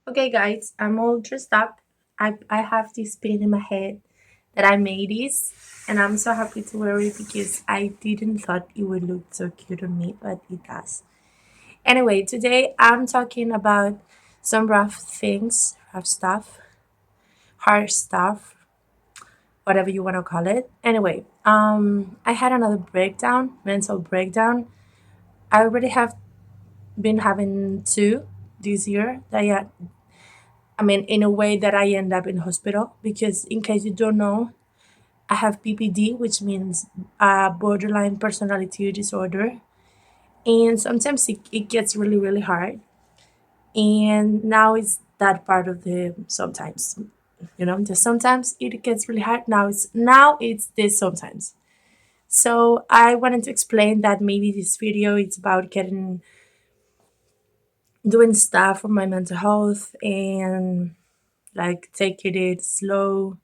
Okay, guys, I'm all dressed up. I have this pin in my head that I made this, and I'm so happy to wear it because I didn't thought it would look so cute on me, but it does. Anyway, today I'm talking about some rough things, rough stuff, hard stuff, whatever you want to call it. Anyway, I had another breakdown, mental breakdown. I already have been having two this year. I mean, in a way that I end up in hospital because, in case you don't know, I have PPD, which means borderline personality disorder, and sometimes it gets really, really hard. And now it's that part of the sometimes, the sometimes it gets really hard. Now it's this sometimes. So I wanted to explain that maybe this video it's about getting doing stuff for my mental health and like taking it slow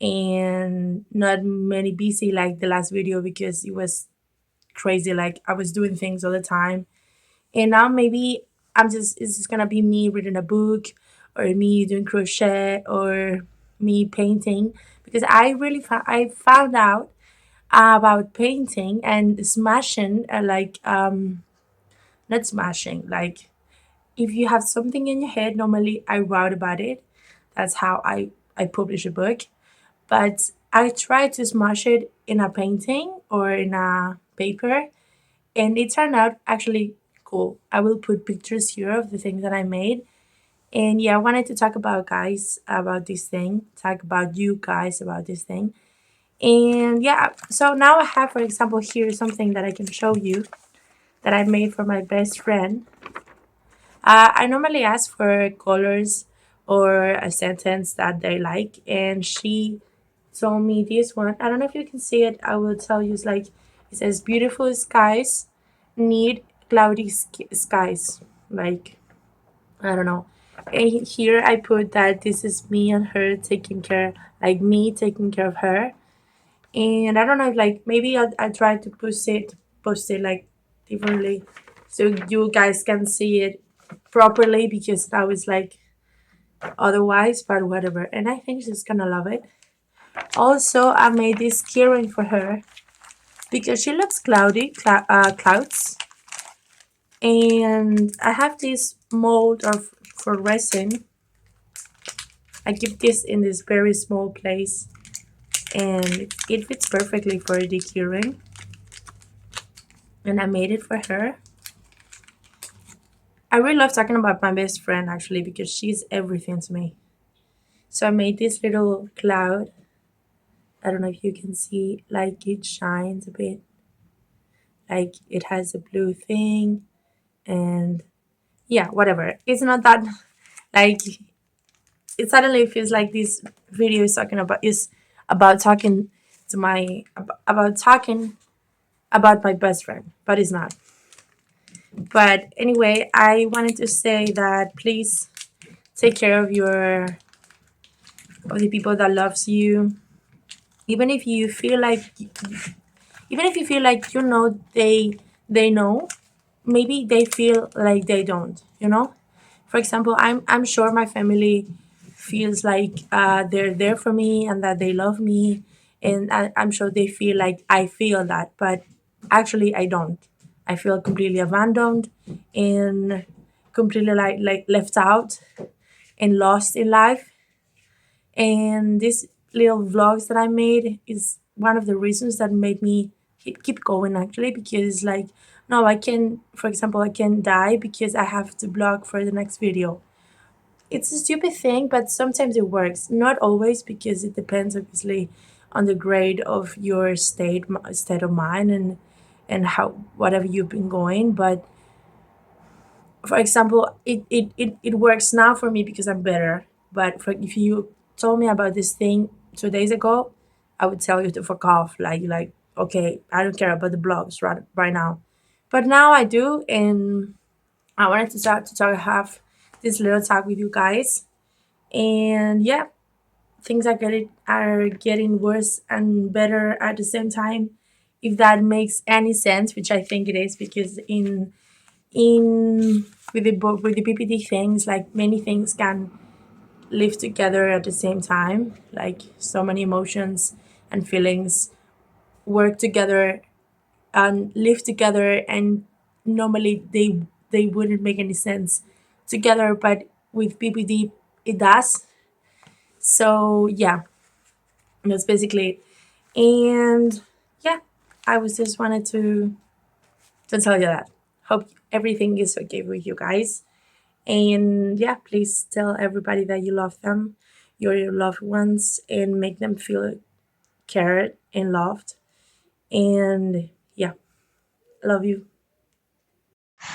and not many busy like the last video because it was crazy. Like I was doing things all the time, and now maybe it's just gonna be me reading a book or me doing crochet or me painting because I found out about painting and smashing not smashing like if you have something in your head. Normally I write about it. That's how I publish a book, but I try to smash it in a painting or in a paper, and it turned out actually cool. I will put pictures here of the things that I made. And yeah, I wanted to talk about guys about this thing, talk about you guys about this thing. And yeah, so now I have, for example, here something that I can show you that I made for my best friend. I normally ask for colors or a sentence that they like, and she told me this one. I don't know if you can see it. I will tell you. It's like it says, "Beautiful skies need cloudy skies." Like I don't know. And here I put that this is me and her taking care, like me taking care of her. And I don't know, if, like maybe I try to post it like differently, so you guys can see it properly because now it's like otherwise, but whatever. And I think she's gonna love it. Also, I made this keyring for her because she loves clouds. And I have this mold of for resin. I keep this in this very small place, and it fits perfectly for the keyring. And I made it for her. I really love talking about my best friend actually because she's everything to me. So I made this little cloud. I don't know if you can see, like it shines a bit, like it has a blue thing, and yeah, whatever. It's not that like it suddenly feels like this video is about talking to my about talking about my best friend, but it's not. But anyway, I wanted to say that please take care of the people that loves you, even if you feel like they know, maybe they feel like they don't. For example, I'm sure my family feels like they're there for me and that they love me, and I'm sure they feel like I feel that, but actually I don't. I feel completely abandoned and completely like left out and lost in life. And these little vlogs that I made is one of the reasons that made me keep going actually, because like no, I can, for example, I can die because I have to vlog for the next video. It's a stupid thing, but sometimes it works. Not always, because it depends obviously on the grade of your state of mind and how whatever you've been going. But for example, it works now for me because I'm better. But if you told me about this thing 2 days ago, I would tell you to fuck off. Like okay, I don't care about the blogs right now. But now I do, and I wanted to have this little talk with you guys. And yeah, things are getting worse and better at the same time, if that makes any sense, which I think it is, because in with the PPT things, like many things can live together at the same time. Like so many emotions and feelings work together and live together, and normally they wouldn't make any sense together, but with PPT it does. So yeah, that's basically it. And yeah, I was just wanted to tell you that. Hope everything is okay with you guys. And yeah, please tell everybody that you love them, your loved ones, and make them feel cared and loved. And yeah, I love you.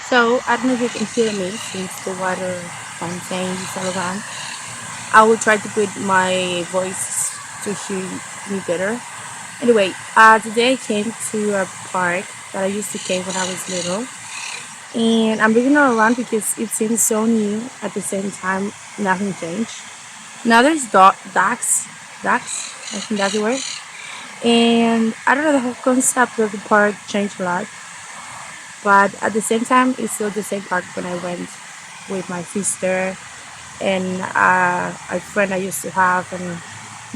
So I don't know if you can hear me since the water fountain is all around. I will try to put my voice to hear me better. Anyway, today I came to a park that I used to came when I was little, and I'm looking all around because it seems so new. At the same time, nothing changed. Now there's ducks. I think that's the word. And I don't know, the whole concept of the park changed a lot, but at the same time, it's still the same park when I went with my sister and a friend I used to have, and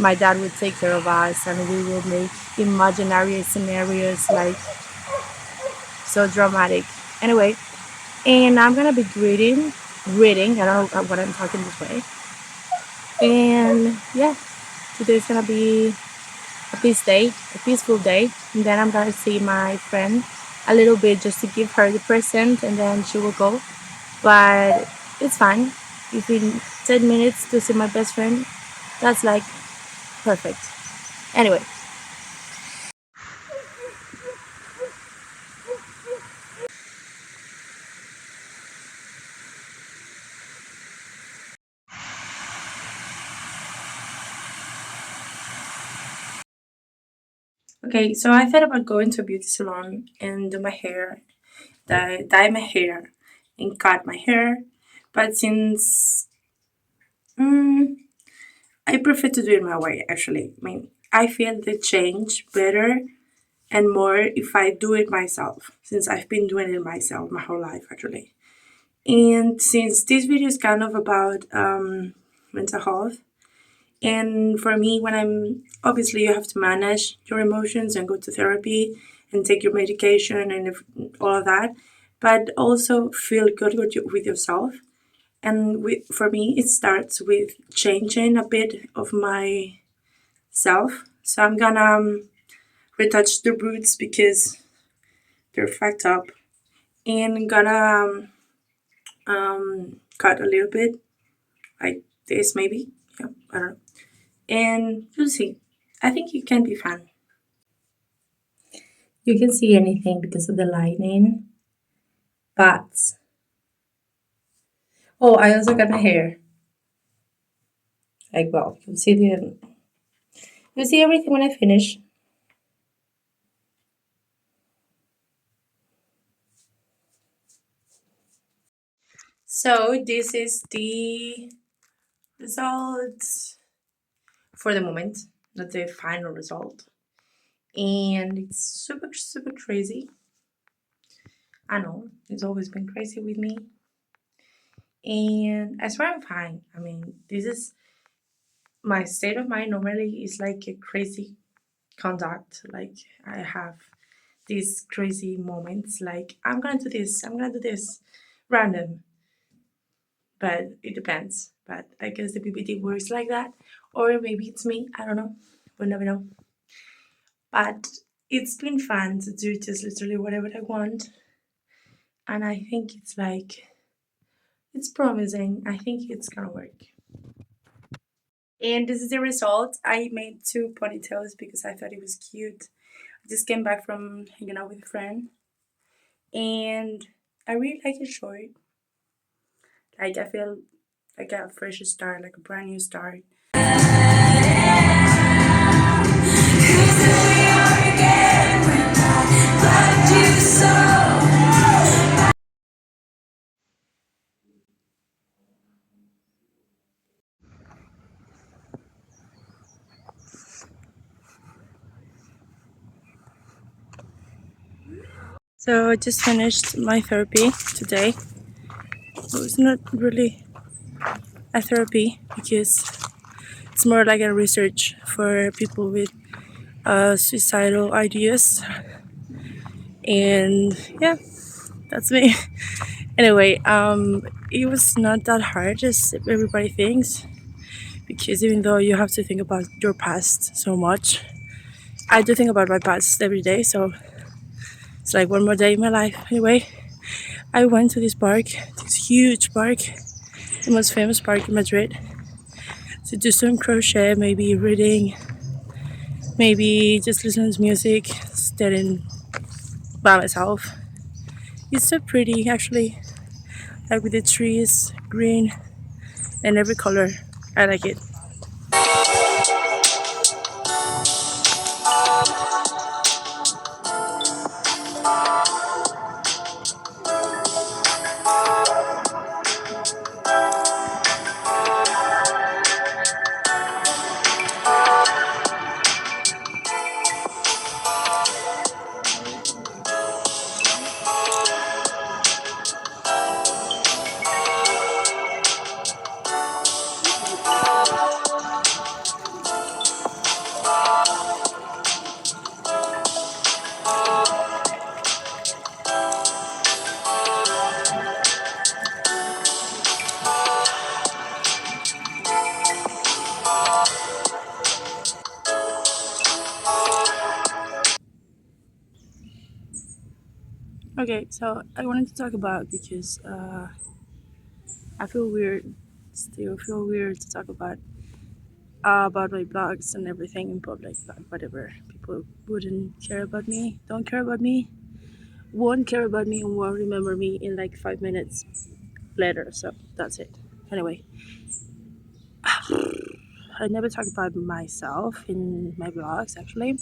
my dad would take care of us, and we would make imaginary scenarios like so dramatic. Anyway, and I'm gonna be reading. I don't know what I'm talking this way. And yeah, today's gonna be a a peaceful day. And then I'm gonna see my friend a little bit just to give her the present, and then she will go. But it's fine. If in 10 minutes to see my best friend, that's like perfect. Anyway, okay, so I thought about going to a beauty salon and do my hair, dye my hair, and cut my hair. But since I prefer to do it my way, actually. I mean, I feel the change better and more if I do it myself, since I've been doing it myself my whole life, actually. And since this video is kind of about mental health, and for me, when I'm obviously you have to manage your emotions and go to therapy and take your medication and all of that, but also feel good with yourself. And for me, it starts with changing a bit of my self. So I'm gonna retouch the roots because they're fucked up, and gonna cut a little bit like this maybe. Yeah, I don't know. And you'll see. I think it can be fun. You can see anything because of the lighting, but oh, I also got my hair. Like well, you'll see everything when I finish. So this is the result for the moment, not the final result. And it's super crazy. I know, it's always been crazy with me. And I swear I'm fine. I mean, this is my state of mind normally is like a crazy conduct. Like I have these crazy moments like I'm gonna do this random. But it depends. But I guess the PPT works like that. Or maybe it's me, I don't know. We'll never know. But it's been fun to do just literally whatever I want. And I think it's like it's promising. I think it's gonna work. And this is the result. I made two ponytails because I thought it was cute. I just came back from hanging out with a friend, and I really like it short. Like I feel like a fresh start, like a brand new start. So I just finished my therapy today, So it's not really a therapy because it's more like a research for people with suicidal ideas. And yeah, that's me. Anyway, it was not that hard as everybody thinks, because even though you have to think about your past so much, I do think about my past every day. So it's like one more day in my life. Anyway, I went to this park, this huge park, the most famous park in Madrid, to do some crochet, maybe reading, maybe just listening to music, studying by myself. It's so pretty actually, like with the trees, green, and every color. I like it. Okay, so I wanted to talk about because I feel weird, still feel weird to talk about my blogs and everything in public, but whatever. People wouldn't care about me, don't care about me, won't care about me, and won't remember me in like 5 minutes later. So that's it. Anyway, I never talk about myself in my blogs actually,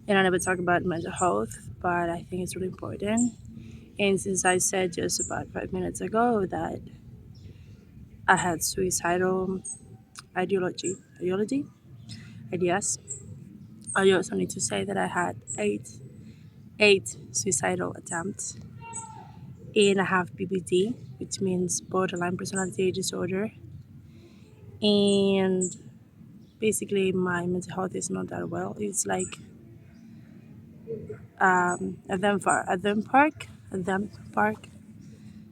and I never talk about mental health, but I think it's really important. And since I said just about 5 minutes ago that I had suicidal ideas, I also need to say that I had eight suicidal attempts, and I have BPD, which means borderline personality disorder, and basically my mental health is not that well. It's like a them park.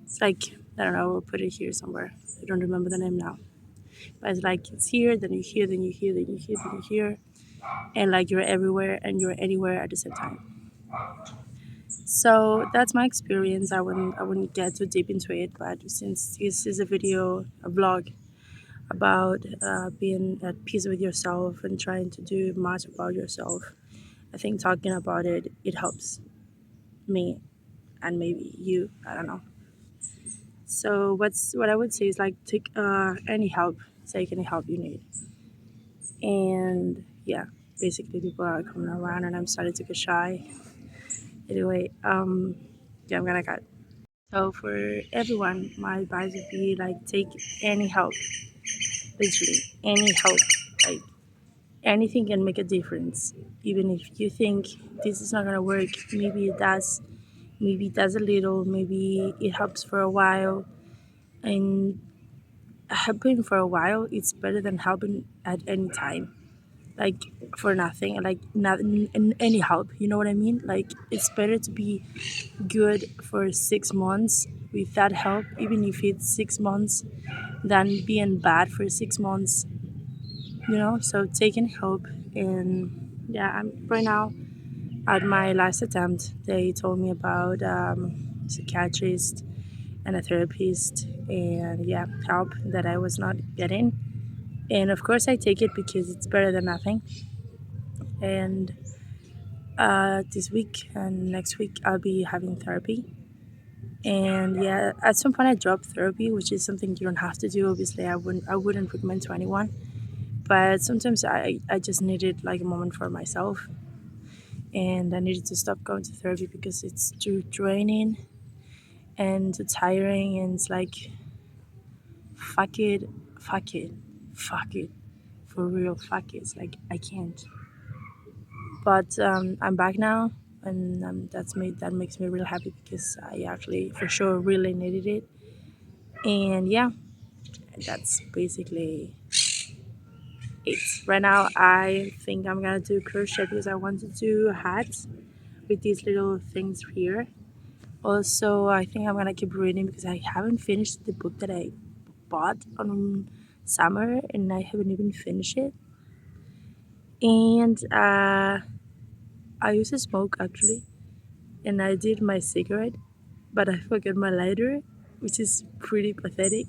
It's like, I don't know. We'll put it here somewhere. I don't remember the name now, but it's like it's here, then you here, then you here, then you here, then you here, and like you're everywhere and you're anywhere at the same time. So that's my experience. I wouldn't get too deep into it, but since this is a video, a vlog about being at peace with yourself and trying to do much about yourself, I think talking about it helps me and maybe you. I don't know. So what I would say is like take take any help you need, and yeah, basically people are coming around and I'm starting to get shy. Anyway, yeah, I'm gonna cut. So for everyone, my advice would be like take any help, literally any help. Like anything can make a difference. Even if you think this is not gonna work, maybe it does. Maybe it does a little. Maybe it helps for a while. And helping for a while, it's better than helping at any time. Like for nothing, like not any help. You know what I mean? Like it's better to be good for 6 months with that help, even if it's 6 months, than being bad for 6 months. So taking help. And yeah, I'm right now at my last attempt. They told me about psychiatrist and a therapist, and yeah, help that I was not getting. And of course, I take it because it's better than nothing. And this week and next week, I'll be having therapy. And yeah, at some point, I dropped therapy, which is something you don't have to do. Obviously, I wouldn't recommend to anyone. But sometimes I just needed like a moment for myself, and I needed to stop going to therapy because it's too draining and too tiring. And it's like, fuck it, fuck it, fuck it, for real, fuck it. It's like I can't. But I'm back now, and that makes me really happy because I actually for sure really needed it. And yeah, that's basically it. Right now, I think I'm gonna do crochet because I want to do hats with these little things here. Also, I think I'm gonna keep reading because I haven't finished the book that I bought on summer and I haven't even finished it. And I used to smoke actually, and I did my cigarette, but I forgot my lighter, which is pretty pathetic,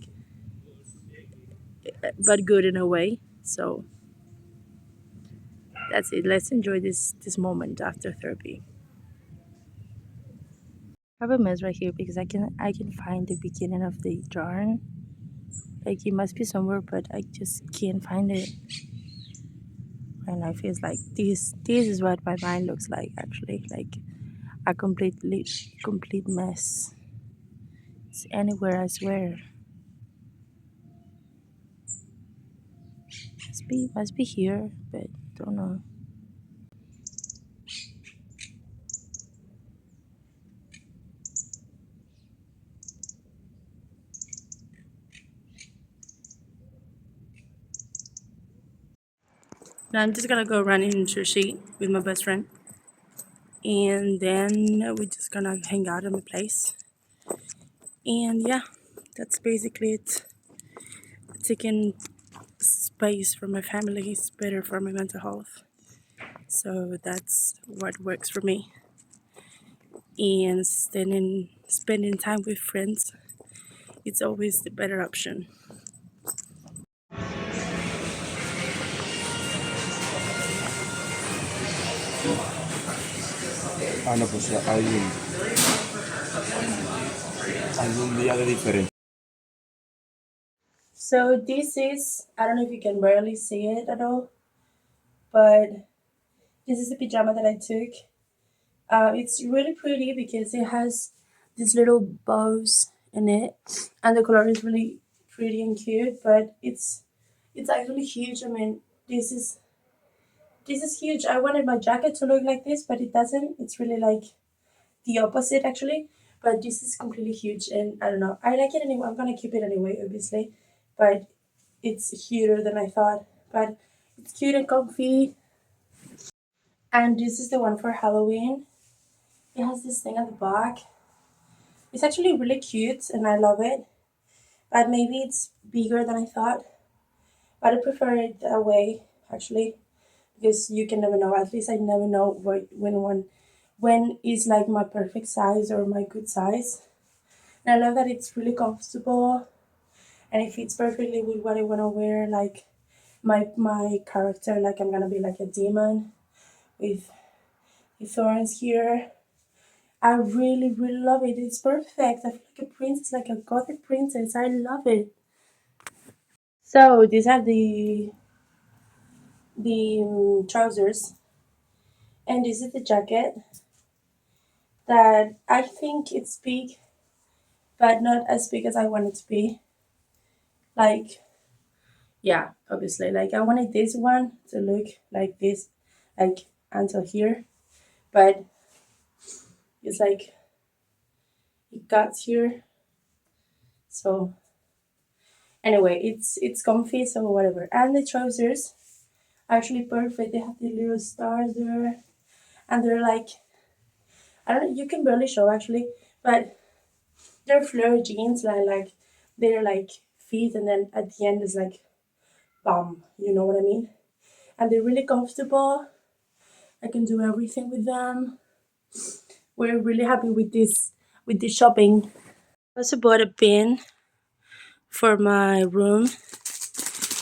but good in a way. So that's it. Let's enjoy this moment after therapy. I have a mess right here because I can find the beginning of the yarn. Like it must be somewhere, but I just can't find it. And I feel like this is what my mind looks like actually, like a complete mess. It's anywhere I swear. Must be here, but don't know. Now I'm just gonna go running into sushi with my best friend, and then we're just gonna hang out in my place. And yeah, that's basically it. Taking space from my family is better for my mental health, so that's what works for me. And spending time with friends, it's always the better option. Ah, no, pues hay un día de diferencia. So this is, I don't know if you can barely see it at all, but this is the pajama that I took. It's really pretty because it has these little bows in it, and the color is really pretty and cute. But it's actually huge. I mean, this is huge. I wanted my jacket to look like this, but it doesn't. It's really like the opposite actually. But this is completely huge, and I don't know. I like it anyway. I'm gonna keep it anyway, obviously. But it's cuter than I thought. But it's cute and comfy. And this is the one for Halloween. It has this thing at the back. It's actually really cute and I love it. But maybe it's bigger than I thought. But I prefer it that way actually because you can never know. At least I never know when is like my perfect size or my good size. And I love that it's really comfortable and it fits perfectly with what I want to wear. Like my character, like I'm gonna be like a demon with the thorns here. I really, really love it. It's perfect. I feel like a princess, like a gothic princess. I love it. So these are the trousers, and this is the jacket that I think it's big, but not as big as I want it to be. Like, yeah, obviously, like I wanted this one to look like this, like until here, but it's like it got here. So anyway, it's comfy, so whatever. And the trousers are actually perfect. They have the little stars there, and they're like I don't know, you can barely show actually, but they're flare jeans, like they're like feet, and then at the end is like bum. You know what I mean? And they're really comfortable. I can do everything with them. We're really happy with this shopping. I also bought a pin for my room.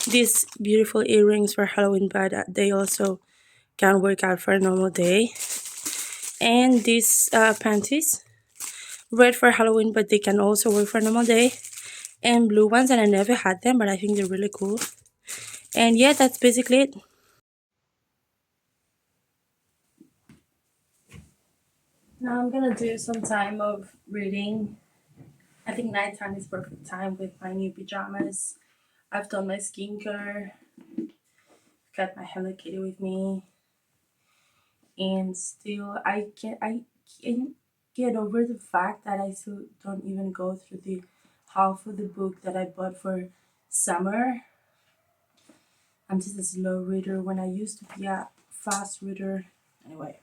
These beautiful earrings for Halloween, but they also can work out for a normal day. And these panties, red for Halloween, but they can also work for a normal day. And blue ones, and I never had them, but I think they're really cool. And yeah, that's basically it. Now I'm gonna do some time of reading. I think nighttime is perfect time with my new pajamas. I've done my skincare, got my Hello Kitty with me, and still I can get over the fact that I still don't even go through the half of the book that I bought for summer. I'm just a slow reader when I used to be a fast reader. Anyway.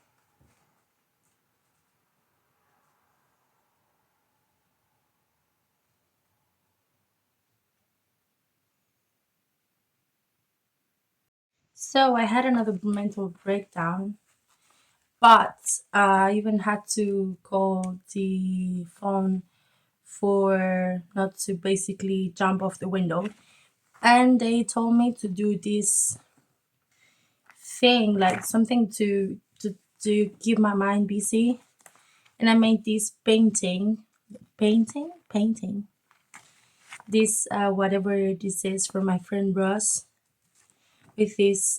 So I had another mental breakdown, but I even had to call the phone for not to basically jump off the window. And they told me to do this thing, like something to keep my mind busy. And I made this painting. This whatever this is for my friend Ross with this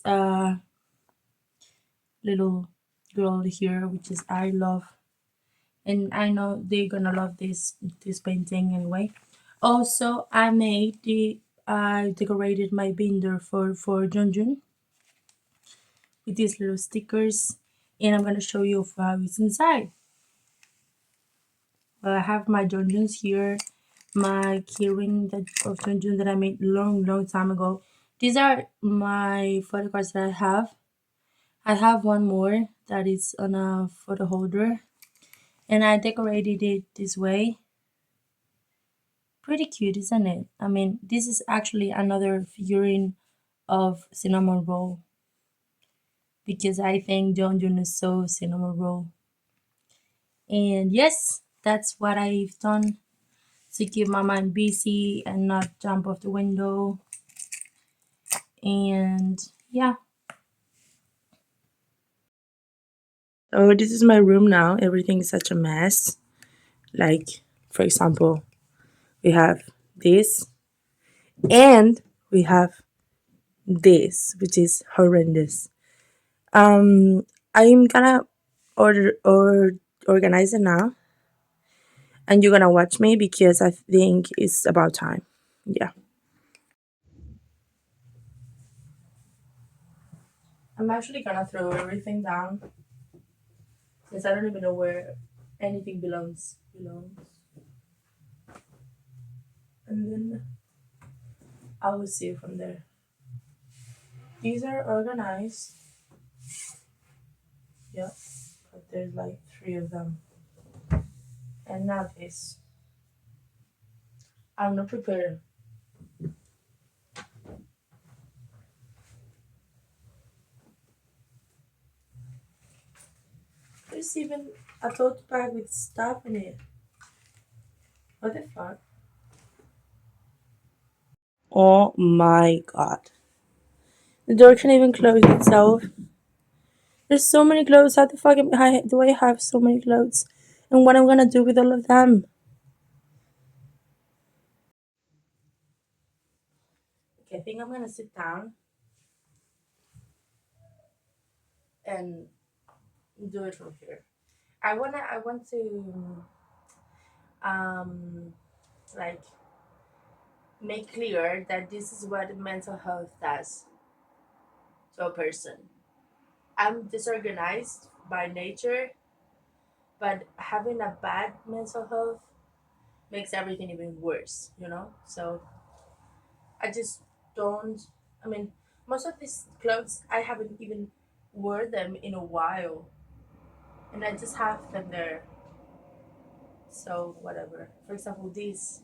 little girl here, which is I love, and I know they're gonna love this painting anyway. Also, I decorated my binder for Junjun with these little stickers, and I'm gonna show you how it's inside. I have my Junjuns here, my keyring that of Junjun that I made long time ago. These are my photo cards that I have. I have one more that is on a photo holder, and I decorated it this way. Pretty cute, isn't it? I mean, this is actually another figurine of cinnamon roll because I think Junjun is so cinnamon roll. And yes, that's what I've done to keep my mind busy and not jump off the window. And yeah. Oh, this is my room now. Everything is such a mess. Like, for example, we have this and we have this, which is horrendous. I'm gonna order or organize it now, and you're gonna watch me because I think it's about time. Yeah. I'm actually gonna throw everything down since I don't even know where anything belongs. And then I will see it from there. These are organized. Yeah. But there's like three of them. And now this. I'm not prepared. There's even a tote bag with stuff in it. What the fuck? Oh my god. The door can't even close itself. There's so many clothes. How the fuck do I have so many clothes? And what I'm gonna do with all of them? Okay, I think I'm gonna sit down and do it from here. I want to um like make clear that this is what mental health does to a person. I'm disorganized by nature, but having a bad mental health makes everything even worse, you know? So I just don't, I mean, most of these clothes I haven't even wore them in a while, and I just have them there. So whatever. For example, this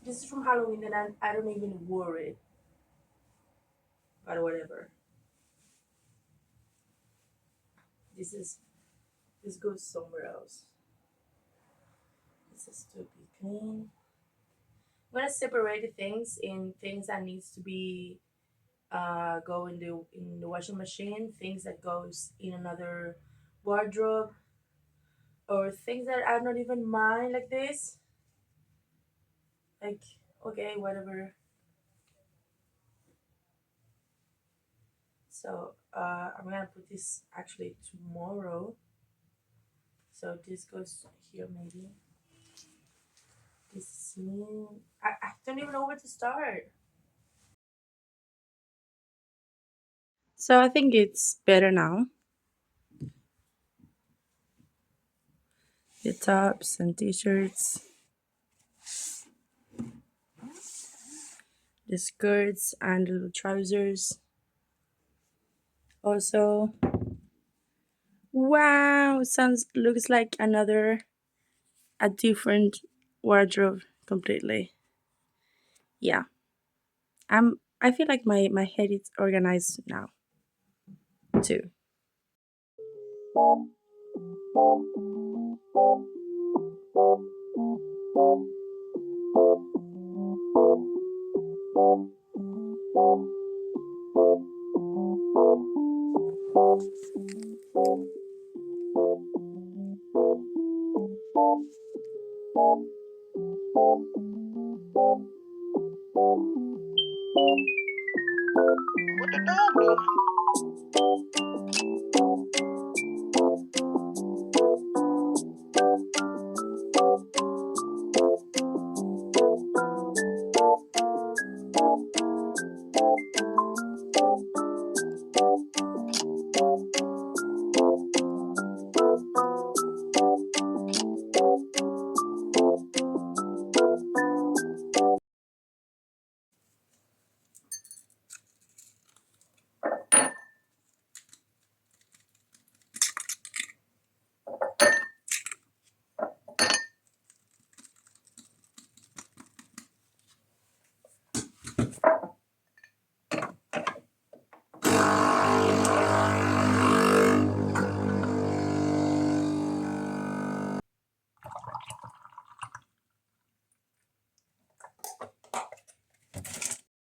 is from Halloween and I don't even wear it, but whatever. This is this goes somewhere else. This is to be clean. I'm gonna separate the things in things that needs to be go in the washing machine, things that goes in another wardrobe, or things that are not even mine, like this. Like, okay, whatever. So I'm gonna put this actually tomorrow. So this goes here maybe. This is me. I don't even know where to start. So I think it's better now. The tops and t-shirts. the skirts and the little trousers. Also, wow, sounds looks like another a different wardrobe completely. Yeah, I feel like my head is organized now too.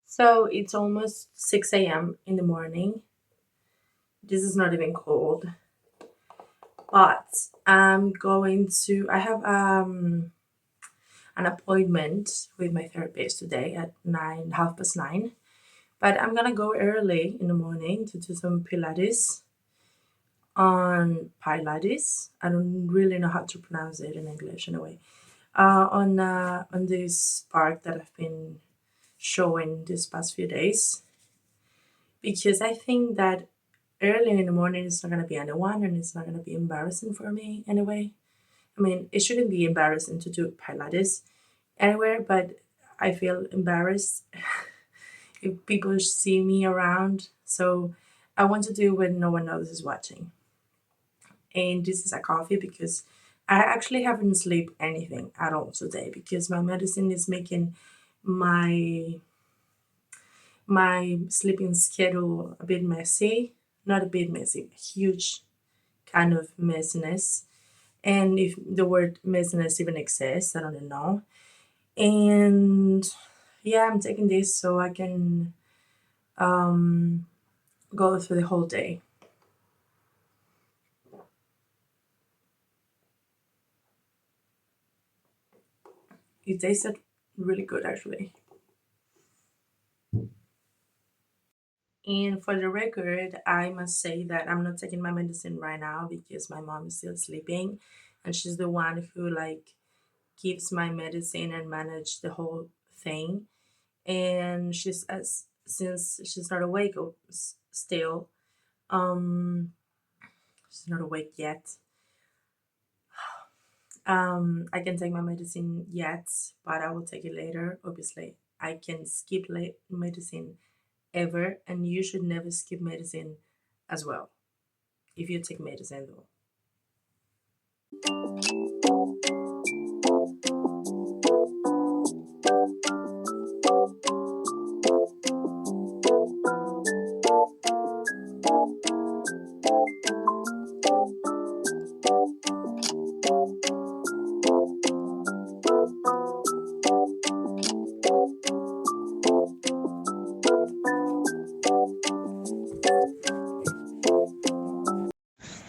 So it's almost 6 a.m. in the morning. This is not even cold, but I have an appointment with my therapist today at 9, 9:30. But I'm gonna go early in the morning to do some Pilates on Pilates. I don't really know how to pronounce it in English anyway. On this park that I've been showing these past few days, because I think that early in the morning it's not gonna be anyone and it's not gonna be embarrassing for me anyway. I mean, it shouldn't be embarrassing to do Pilates anywhere, but I feel embarrassed if people see me around. So I want to do when no one else is watching. And this is a coffee because I actually haven't slept anything at all today because my medicine is making my my sleeping schedule a bit messy. Not a bit messy, huge kind of messiness. And if the word messiness even exists, I don't know. And yeah, I'm taking this so I can um, go through the whole day. It tasted really good actually. And for the record, I must say that I'm not taking my medicine right now because my mom is still sleeping and she's the one who like gives my medicine and manage the whole thing. And she's as since she's not awake still, um she's not awake yet. I can take my medicine yet, but I will take it later. Obviously, I can skip medicine ever, and you should never skip medicine as well if you take medicine though.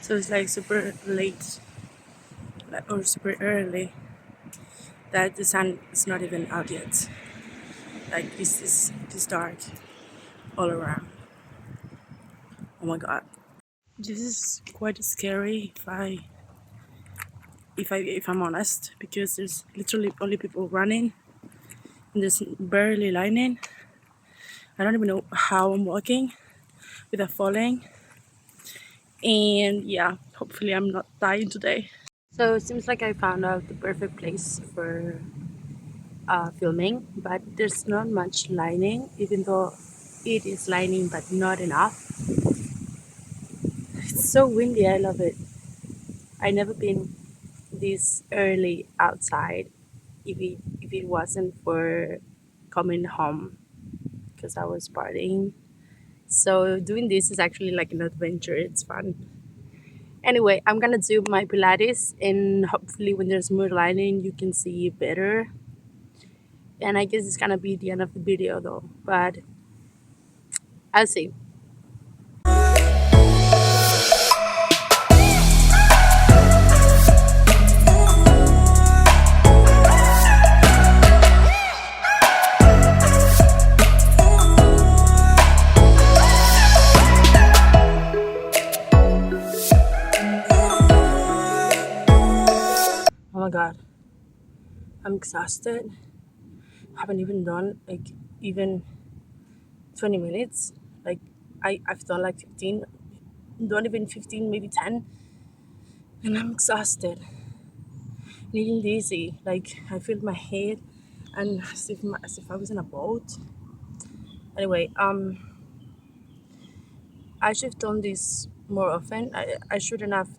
So it's like super late or super early that the sun is not even out yet. Like it's dark all around. Oh my god. This is quite scary if I'm honest, because there's literally only people running and there's barely lining. I don't even know how I'm walking without falling. And yeah, hopefully I'm not dying today. So it seems like I found out the perfect place filming, but there's not much lighting, even though it is lighting, but not enough. It's so windy. I love it. I never been this early outside if it wasn't for coming home because I was partying. So doing this is actually like an adventure. It's fun. Anyway, I'm gonna do my Pilates, and hopefully, when there's more lighting, you can see better. And I guess it's gonna be the end of the video though, but I'll see. Oh my god, I'm exhausted. I haven't even done like even 20 minutes. Like I've done like 15, not even 15, maybe 10, and I'm exhausted. Needing dizzy. Like I feel my head and as if I was in a boat. Anyway, I should have done this more often. I shouldn't have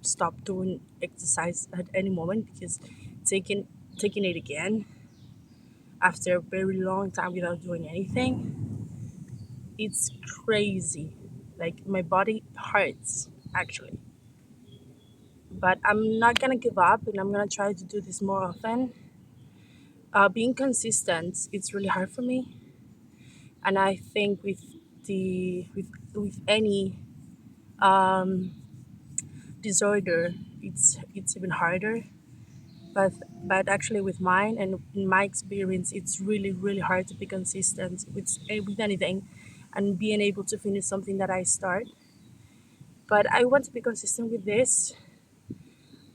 stopped doing exercise at any moment because taking taking it again after a very long time without doing anything, it's crazy. Like my body hurts actually. But I'm not gonna give up, and I'm gonna try to do this more often. Being consistent, it's really hard for me, and I think with any um, disorder, it's even harder. But actually, with mine and in my experience, it's really hard to be consistent with anything, and being able to finish something that I start. But I want to be consistent with this.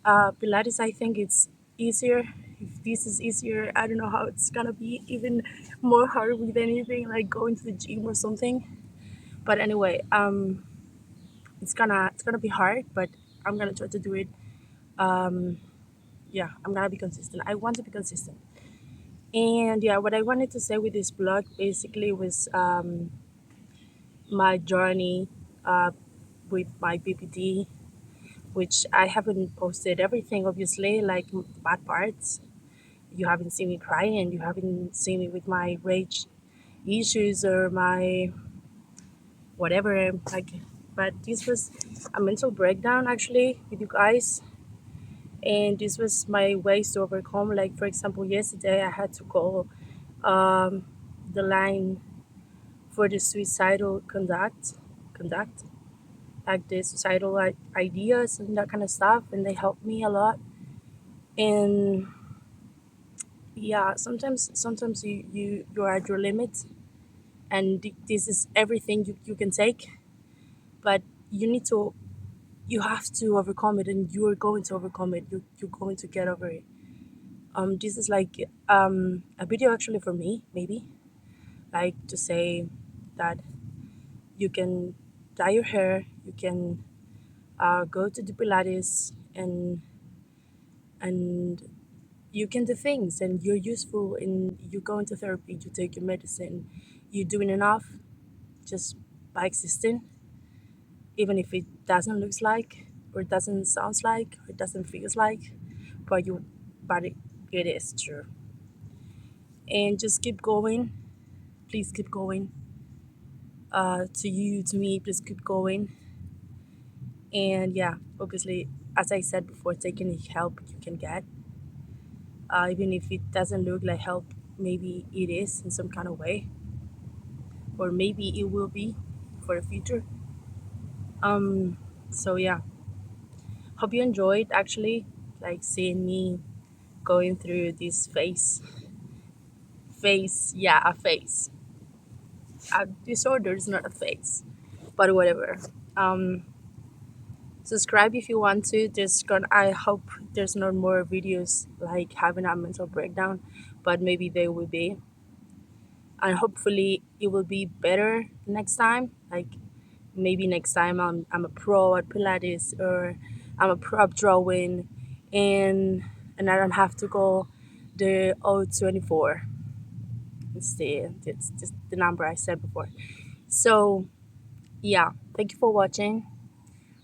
Pilates, I think it's easier. If this is easier, I don't know how it's gonna be even more hard with anything like going to the gym or something. But anyway, it's gonna be hard, but I'm gonna try to do it. Um, yeah, I'm gonna be consistent. I want to be consistent. And yeah, what I wanted to say with this blog basically was my journey uh, with my BPD, which I haven't posted everything, obviously, like the bad parts. You haven't seen me crying, you haven't seen me with my rage issues or my whatever. Like, but this was a mental breakdown actually with you guys, and this was my ways to overcome. Like, for example, yesterday I had to call um, the line for the suicidal conduct like the suicidal ideas and that kind of stuff, and they helped me a lot. And yeah, sometimes you're at your limit, and this is everything you can take, but you need to you have to overcome it, and you're going to overcome it. You're going to get over it. This is like a video actually for me, maybe, like to say that you can dye your hair, you can go to the Pilates, and you can do things, and you're useful, and you go into therapy, you take your medicine, you're doing enough just by existing, even if it doesn't look like, or it doesn't sounds like, or it doesn't feels like, but it is true. And just keep going. Please keep going. To you, to me, please keep going. And yeah, obviously, as I said before, take any help you can get, even if it doesn't look like help. Maybe it is in some kind of way, or maybe it will be for the future. So yeah, hope you enjoyed actually, like seeing me going through this yeah, a phase. A disorder is not a phase, but whatever. Um, Subscribe if you want to. I hope there's no more videos like having a mental breakdown, but maybe there will be, and hopefully it will be better next time. Like maybe next time I'm a pro at Pilates, or I'm a pro at drawing, and I don't have to go the 024. It's just the number I said before. So yeah, thank you for watching.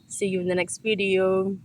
See you in the next video.